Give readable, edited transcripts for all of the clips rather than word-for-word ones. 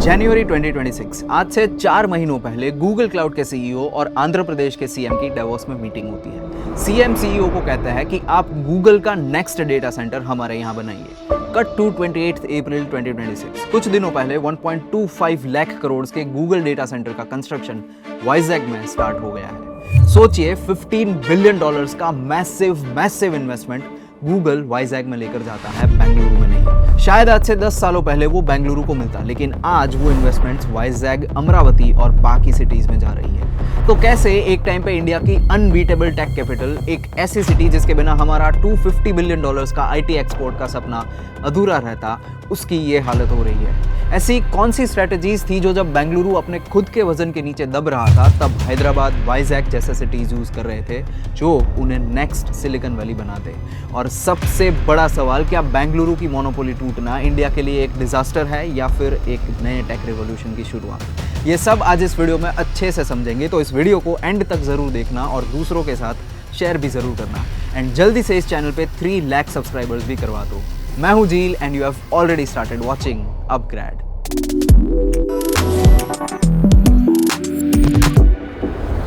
जनवरी 2026 आज से 4 महीनों पहले गूगल क्लाउड के सीईओ और आंध्र प्रदेश के सीएम की डेवोस में मीटिंग होती है। सीएम सीईओ को कहता है कि आप गूगल का नेक्स्ट डेटा सेंटर हमारे यहाँ बनाइए। कट टू 28 अप्रैल 2026। कुछ दिनों पहले 1.25 लाख करोड़ के गूगल डेटा सेंटर का कंस्ट्रक्शन वाइजैग में स्टार्ट हो गया है। सोचिए $15 बिलियन का मैसिव इन्वेस्टमेंट गूगल वाइजैग में लेकर जाता है, बेंगलुरु में नहीं। शायद आज से 10 सालों पहले वो बेंगलुरु को मिलता, लेकिन आज वो इन्वेस्टमेंट्स वाइजैग, अमरावती और बाकी सिटीज में जा रही है। तो कैसे एक टाइम पे इंडिया की अनबीटेबल टेक कैपिटल, एक ऐसी सिटी जिसके बिना हमारा $250 बिलियन का आईटी एक्सपोर्ट का सपना अधूरा रहता, उसकी ये हालत हो रही है। ऐसी कौन सी स्ट्रेटजीज थी जो जब बेंगलुरु अपने खुद के वजन के नीचे दब रहा था, तब हैदराबाद, वाइजैग जैसे सिटीज यूज कर रहे थे जो उन्हें नेक्स्ट सिलिकॉन वैली बनाते। और सबसे बड़ा सवाल, क्या बेंगलुरु की मोनोपोली टूटना इंडिया के लिए एक डिजास्टर है या फिर एक नए टेक रिवॉल्यूशन की शुरुआत? ये सब आज इस वीडियो में अच्छे से समझेंगे, तो इस वीडियो को एंड तक जरूर देखना और दूसरों के साथ शेयर भी जरूर करना। एंड जल्दी से इस चैनल पे 3 लाख सब्सक्राइबर्स भी करवा दो। मैं हूं Jeel and you have already started watching Upgrade.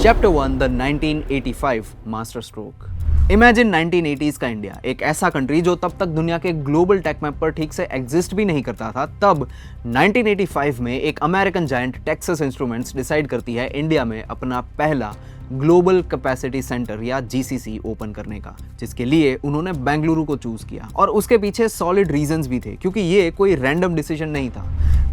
Chapter 1, the 1985 master stroke. Imagine 1980s का इंडिया, एक ऐसा कंट्री जो तब तक दुनिया के ग्लोबल टेक मैप पर ठीक से एग्जिस्ट भी नहीं करता था। तब 1985 में एक American giant Texas instruments decide करती है इंडिया में अपना पहला ग्लोबल कैपेसिटी सेंटर या जीसीसी ओपन करने का, जिसके लिए उन्होंने बेंगलुरु को चूज किया। और उसके पीछे सॉलिड रीजंस भी थे, क्योंकि ये कोई रैंडम डिसीजन नहीं था।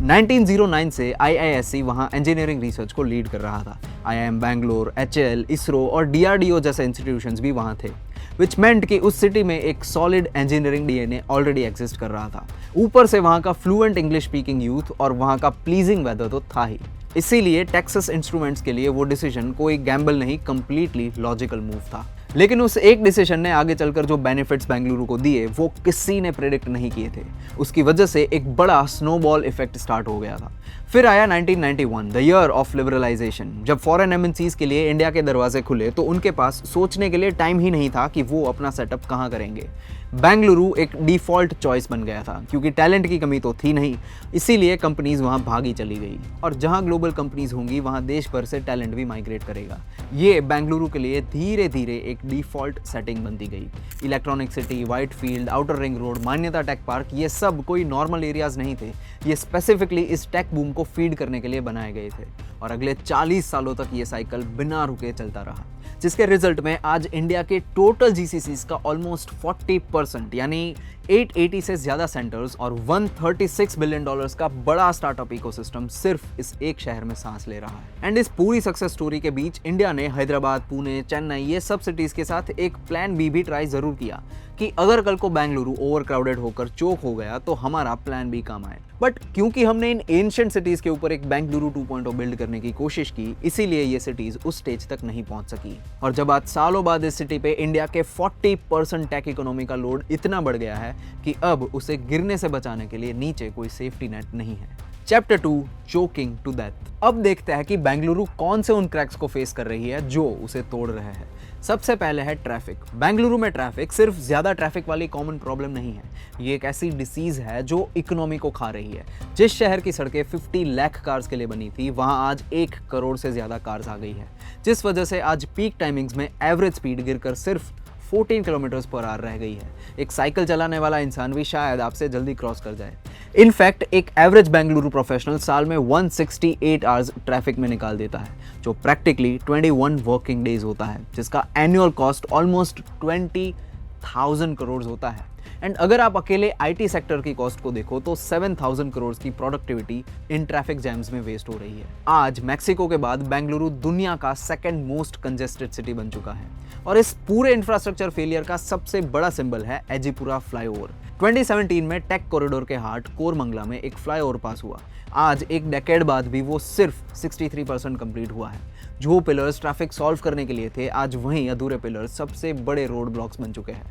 1909 से आईआईएससी वहां इंजीनियरिंग रिसर्च को लीड कर रहा था। आईआईएम बैंगलोर, एचएएल, इसरो और डीआरडीओ जैसे इंस्टीट्यूशंस भी वहां थे, विच मेंट कि उस सिटी में एक solid engineering DNA already exist कर रहा था। ऊपर से वहां का फ्लुएंट इंग्लिश स्पीकिंग यूथ और वहां का प्लीजिंग वेदर तो था ही। इसीलिए टेक्सास इंस्ट्रूमेंट्स के लिए वो डिसीजन कोई गैम्बल नहीं, कंप्लीटली लॉजिकल मूव था। लेकिन उस एक डिसीजन ने आगे चलकर जो बेनिफिट्स बेंगलुरु को दिए वो किसी ने प्रेडिक्ट नहीं किए थे। उसकी वजह से एक बड़ा स्नोबॉल इफेक्ट स्टार्ट हो गया था। फिर आया 1991, द ईयर ऑफ लिबरलाइजेशन। जब फॉरेन एमएनसीज के लिए इंडिया के दरवाजे खुले तो उनके पास सोचने के लिए टाइम ही नहीं था कि वो अपना सेटअप कहाँ करेंगे। बेंगलुरु एक डिफॉल्ट चॉइस बन गया था, क्योंकि टैलेंट की कमी तो थी नहीं, इसीलिए कंपनीज वहां भागी चली गई। और जहां ग्लोबल कंपनीज होंगी वहां देश भर से टैलेंट भी माइग्रेट करेगा। ये बेंगलुरु के लिए धीरे धीरे एक डिफॉल्ट सेटिंग बनती गई। Electronic city, white field, outer ring road, मान्यता टेक पार्क, ये सब कोई नॉर्मल एरियाज नहीं थे। ये स्पेसिफिकली इस टेक बूम को फीड करने के लिए बनाए गए थे। और अगले 40 सालों तक ये साइकिल बिना रुके चलता रहा, जिसके रिजल्ट में आज इंडिया के टोटल जीसीसीज का ऑलमोस्ट 40% यानी 880 से ज्यादा सेंटर्स और $136 बिलियन का बड़ा स्टार्टअप इकोसिस्टम सिर्फ इस एक शहर में सांस ले रहा है। एंड इस पूरी सक्सेस स्टोरी के बीच इंडिया ने हैदराबाद, पुणे, चेन्नई ये सब सिटीज के साथ एक प्लान बी भी ट्राई जरूर किया कि अगर कल को बेंगलुरु ओवरक्राउडेड होकर चोक हो गया तो हमारा प्लान बी काम आए। बट क्योंकि हमने इन एंशिएंट सिटीज के ऊपर एक बेंगलुरु 2.0 बिल्ड करने की कोशिश की, इसीलिए ये सिटीज उस स्टेज तक नहीं पहुंच सकी। और जब आज सालों बाद इस सिटी पे इंडिया के 40% टेक इकोनॉमी का लोड इतना बढ़ गया है कि अब उसे गिरने से बचाने के लिए नीचे कोई सेफ्टी नेट नहीं है। Chapter 2, choking to death. अब देखते हैं कि बेंगलुरु कौन से उन क्रैक्स को फेस कर रही है जो उसे तोड़ रहे हैं। सबसे पहले है ट्रैफिक। बेंगलुरु में ट्रैफिक सिर्फ ज्यादा ट्रैफिक वाली कॉमन प्रॉब्लम नहीं है, ये एक ऐसी डिसीज है जो इकोनॉमी को खा रही है। जिस शहर की सड़कें 50 लाख कार्स के लिए बनी थी, वहां आज 1 करोड़ से ज्यादा कार्स आ गई है, जिस वजह से आज पीक टाइमिंग्स में एवरेज स्पीड गिरकर सिर्फ 14 किलोमीटर्स पर आवर रह गई है। एक साइकिल चलाने वाला इंसान भी शायद आपसे जल्दी क्रॉस कर जाए। इनफैक्ट एक एवरेज बेंगलुरु प्रोफेशनल साल में 168 आवर्स ट्रैफिक में निकाल देता है, जो प्रैक्टिकली 21 वर्किंग डेज होता है, जिसका एनुअल कॉस्ट ऑलमोस्ट 20,000 करोड़ होता है। एंड अगर आप अकेले आईटी सेक्टर की कॉस्ट को देखो तो 7,000 करोड़ की प्रोडक्टिविटी इन ट्रैफिक जैम्स में वेस्ट हो रही है। आज मैक्सिको के बाद बेंगलुरु दुनिया का सेकंड मोस्ट कंजेस्टेड सिटी बन चुका है। और इस पूरे इंफ्रास्ट्रक्चर फेलियर का सबसे बड़ा सिंबल है एजीपुरा फ्लाईओवर। 2017 में टेक कॉरिडोर के हार्ट कोरमंगला में एक फ्लाईओवर पास हुआ। आज एक डेकेड बाद भी वो सिर्फ 63% कंप्लीट हुआ है। जो पिलर्स ट्रैफिक सॉल्व करने के लिए थे, आज वहीं अधूरे पिलर्स सबसे बड़े रोड ब्लॉक्स बन चुके हैं।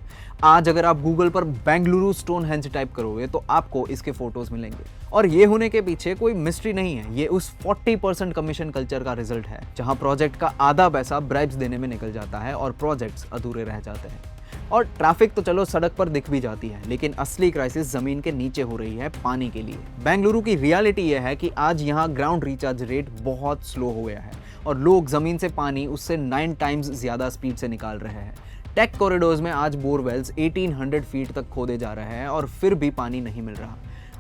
आज अगर आप गूगल पर बेंगलुरु स्टोनहेंज टाइप करोगे तो आपको इसके फोटोज मिलेंगे। और ये होने के पीछे कोई मिस्ट्री नहीं है, ये उस 40% कमीशन कल्चर का रिजल्ट है, जहां प्रोजेक्ट का आधा पैसा ब्राइब्स देने में निकल जाता है और प्रोजेक्ट्स अधूरे रह जाते हैं। और ट्रैफिक तो चलो सड़क पर दिख भी जाती है, लेकिन असली क्राइसिस जमीन के नीचे हो रही है पानी के लिए। बेंगलुरु की रियलिटी यह है कि आज यहाँ ग्राउंड रिचार्ज रेट बहुत स्लो हो गया है और लोग जमीन से पानी उससे 9 टाइम्स ज्यादा स्पीड से निकाल रहे हैं। टेक कॉरिडोर्स में आज बोरवेल्स 1800 फीट तक खोदे जा रहे हैं और फिर भी पानी नहीं मिल रहा।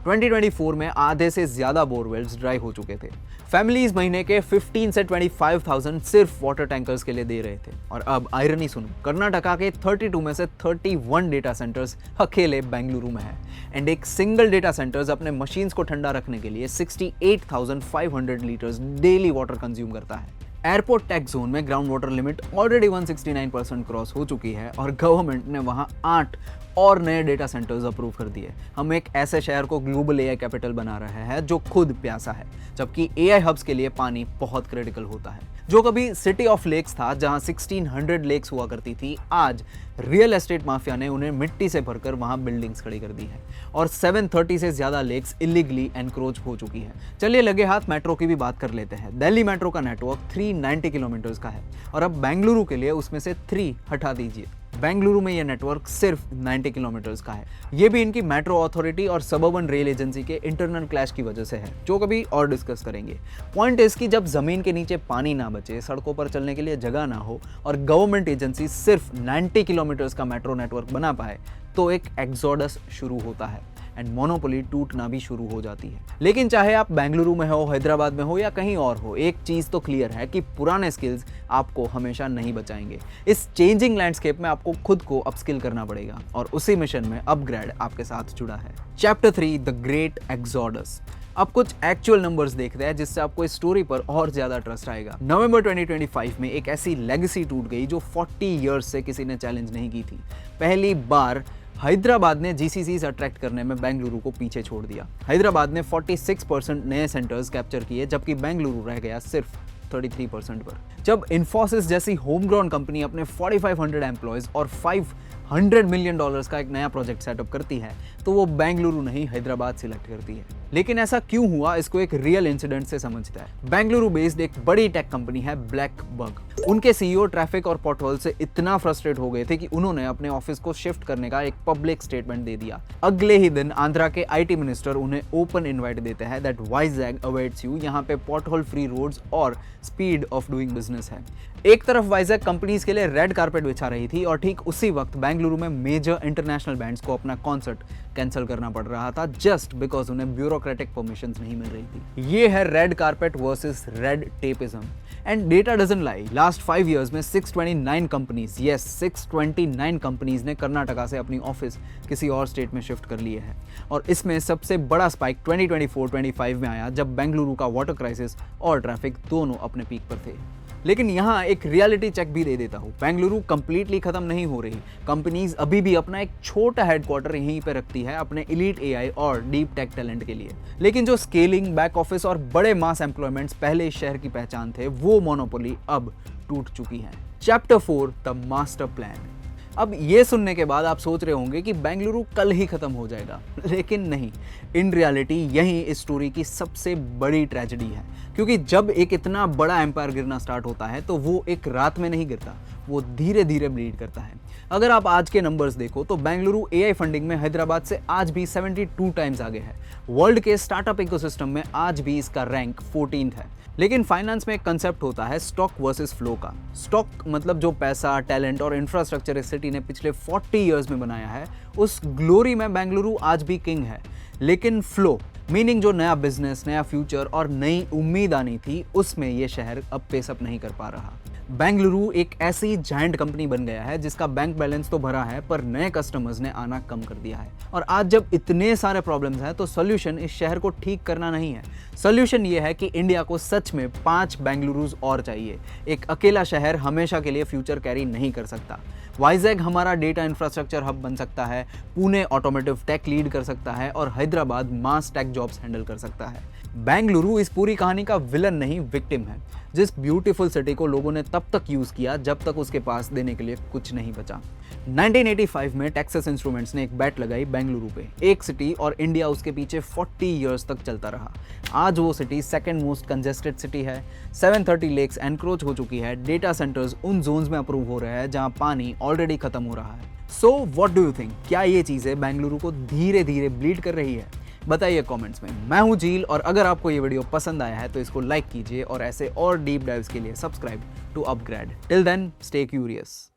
2024 में आधे से ज्यादा बोरवेल्स ड्राई हो चुके थे। फैमिलीज महीने के 15 से 25,000 सिर्फ वाटर टैंकर्स के लिए दे रहे थे। और अब आयरनी सुनो, कर्नाटका के 32 में से 31 डेटा सेंटर्स अकेले बेंगलुरु में है एंड एक सिंगल डेटा सेंटर्स अपने मशीन्स को ठंडा रखने के लिए 68,500 लीटर्स डेली वाटर कंज्यूम करता है। एयरपोर्ट टैक्स जोन में ground water limit already 169% cross हो चुकी है और गवर्नमेंट ने वहां 8 और नए डेटा सेंटर्स अप्रूव कर दिए। हम एक ऐसे शहर को ग्लोबल एआई कैपिटल बना रहे हैं जो खुद प्यासा है, जबकि एआई हब्स के लिए पानी बहुत क्रिटिकल होता है। जो कभी सिटी ऑफ लेक्स था जहां 1600 लेक्स हुआ करती थी, आज रियल एस्टेट माफिया ने उन्हें मिट्टी से भरकर वहां बिल्डिंग्स खड़ी कर दी है और 730 से ज्यादा लेक्स इलीगली एनक्रोच हो चुकी है। चलिए लगे हाथ मेट्रो की भी बात कर लेते हैं। दिल्ली मेट्रो का नेटवर्क 390 किलोमीटर का है और अब बेंगलुरु के लिए उसमें से 3 हटा दीजिए। बेंगलुरु में यह नेटवर्क सिर्फ 90 किलोमीटर का है। ये भी इनकी मेट्रो अथॉरिटी और सबअर्बन रेल एजेंसी के इंटरनल क्लैश की वजह से है, जो कभी और डिस्कस करेंगे। पॉइंट इसकी जब जमीन के नीचे पानी ना बचे, सड़कों पर चलने के लिए जगह ना हो और गवर्नमेंट एजेंसी सिर्फ 90 किलोमीटर का मेट्रो नेटवर्क बना पाए, तो एक एक्सोडस शुरू होता है एंड मोनोपोली टूटना भी शुरू हो जाती है। लेकिन चाहे आप बेंगलुरु में हो, हैदराबाद में हो या कहीं और हो, एक चीज तो क्लियर है कि पुराने स्किल्स आपको हमेशा नहीं बचाएंगे। इस चेंजिंग लैंडस्केप में आपको खुद को अपस्किल करना पड़ेगा और उसी मिशन में अपग्रेड आपके साथ जुड़ा है। Chapter 3 the great exodus. अब कुछ एक्चुअल नंबर्स देखते हैं जिससे आपको इस स्टोरी पर और ज्यादा ट्रस्ट आएगा। नवंबर 2025 में एक ऐसी लेगेसी टूट गई जो 40 इयर्स से किसी ने चैलेंज नहीं की थी। पहली बार हैदराबाद ने जीसीसीज अट्रैक्ट करने में बेंगलुरु को पीछे छोड़ दिया। हैदराबाद ने 46% नए सेंटर्स कैप्चर किए, जबकि बेंगलुरु रह गया सिर्फ 33% पर। जब इन्फोसिस जैसी होमग्रोन कंपनी अपने 4500 एम्प्लॉयज और $500 मिलियन का एक नया प्रोजेक्ट सेटअप करती है, तो वो बेंगलुरु नहीं हैदराबाद सिलेक्ट करती है। लेकिन ऐसा क्यों हुआ, इसको एक रियल इंसिडेंट से समझता है। बेंगलुरु बेस्ड एक बड़ी टेक कंपनी है ब्लैक बग। उनके सीईओ ट्रैफिक और पॉटहोल से इतना फ्रस्ट्रेट हो गए थे कि उन्होंने अपने ऑफिस को शिफ्ट करने का एक पब्लिक स्टेटमेंट दे दिया। अगले ही दिन आंध्रा के आईटी मिनिस्टर उन्हें ओपन इनवाइट देते हैं दैट वाइजैग अवेट्स यू। यहाँ पे पॉटहोल फ्री रोड्स और स्पीड ऑफ डूइंग बिजनेस है। एक तरफ वाइजैग कंपनीज के लिए रेड कारपेट बिछा रही थी और ठीक उसी वक्त बेंगलुरु में मेजर इंटरनेशनल बैंड्स को अपना कॉन्सर्ट कैंसिल करना पड़ रहा था जस्ट बिकॉज उन्हें ब्यूरोक्रेटिक परमिशंस नहीं मिल रही थी। ये है red carpet versus red tapism and data doesn't lie. Last 5 years में 629 कंपनीज, यस 629 कंपनीज ने कर्नाटका से अपनी ऑफिस किसी और स्टेट में शिफ्ट कर लिए हैं और इसमें सबसे बड़ा स्पाइक 2024-25 में आया जब बेंगलुरु का वाटर क्राइसिस और ट्रैफिक दोनों अपने पीक पर थे। लेकिन यहाँ एक रियलिटी चेक भी दे देता हूँ, बेंगलुरु कंप्लीटली खत्म नहीं हो रही। कंपनीज अभी भी अपना एक छोटा हेडक्वार्टर यहीं पे रखती है अपने एलीट एआई और डीप टेक टैलेंट के लिए। लेकिन जो स्केलिंग, बैक ऑफिस और बड़े मास एम्प्लॉयमेंट्स पहले इस शहर की पहचान थे, वो मोनोपोली अब टूट चुकी है। Chapter 4 the master plan. अब ये सुनने के बाद आप सोच रहे होंगे कि बेंगलुरु कल ही खत्म हो जाएगा, लेकिन नहीं। इन रियलिटी यही इस स्टोरी की सबसे बड़ी ट्रेजेडी है, क्योंकि जब एक इतना बड़ा एम्पायर गिरना स्टार्ट होता है तो वो एक रात में नहीं गिरता, वो धीरे धीरे ब्लीड करता है। अगर आप आज के नंबर्स देखो तो बेंगलुरु एआई फंडिंग में हैदराबाद से आज भी 72 टाइम्स आगे है। वर्ल्ड के स्टार्टअप इकोसिस्टम में आज भी इसका रैंक 14th है। लेकिन फाइनेंस में एक कंसेप्ट होता है स्टॉक वर्सेस फ्लो का। स्टॉक मतलब जो पैसा, टैलेंट और इंफ्रास्ट्रक्चर इस सिटी ने पिछले 40 इयर्स में बनाया है, उस ग्लोरी में बेंगलुरु आज भी किंग है। लेकिन फ्लो मीनिंग जो नया बिजनेस, नया फ्यूचर और नई उम्मीद आनी थी, उसमें ये शहर अब पेसअप नहीं कर पा रहा। बेंगलुरु एक ऐसी जायंट कंपनी बन गया है जिसका बैंक बैलेंस तो भरा है पर नए कस्टमर्स ने आना कम कर दिया है। और आज जब इतने सारे प्रॉब्लम्स हैं तो सॉल्यूशन इस शहर को ठीक करना नहीं है। सॉल्यूशन ये है कि इंडिया को सच में 5 बेंगलुरुज और चाहिए। एक अकेला शहर हमेशा के लिए फ्यूचर कैरी नहीं कर सकता। वाइजैग हमारा डेटा इंफ्रास्ट्रक्चर हब बन सकता है, पुणे ऑटोमोटिव टेक लीड कर सकता है और हैदराबाद मास टेक जॉब्स हैंडल कर सकता है। बेंगलुरु इस पूरी कहानी का विलन नहीं, विक्टिम है। जिस ब्यूटीफुल सिटी को लोगों ने तब तक यूज किया जब तक उसके पास देने के लिए कुछ नहीं बचा। 1985 में टेक्सास इंस्ट्रूमेंट्स ने एक बैट लगाई बेंगलुरु पे, एक सिटी, और इंडिया उसके पीछे 40 इयर्स तक चलता रहा। आज वो city second most congested city है। 730 लेक्स एनक्रोच हो चुकी है। डेटा सेंटर्स उन जोन्स में अप्रूव हो रहे हैं जहां पानी ऑलरेडी खत्म हो रहा है। So what do you think, क्या ये चीजें बेंगलुरु को धीरे धीरे ब्लीड कर रही है? बताइए कमेंट्स में। मैं हूं झील, और अगर आपको ये वीडियो पसंद आया है तो इसको लाइक कीजिए और ऐसे और डीप डाइव्स के लिए subscribe to Upgrade. Till then, stay curious.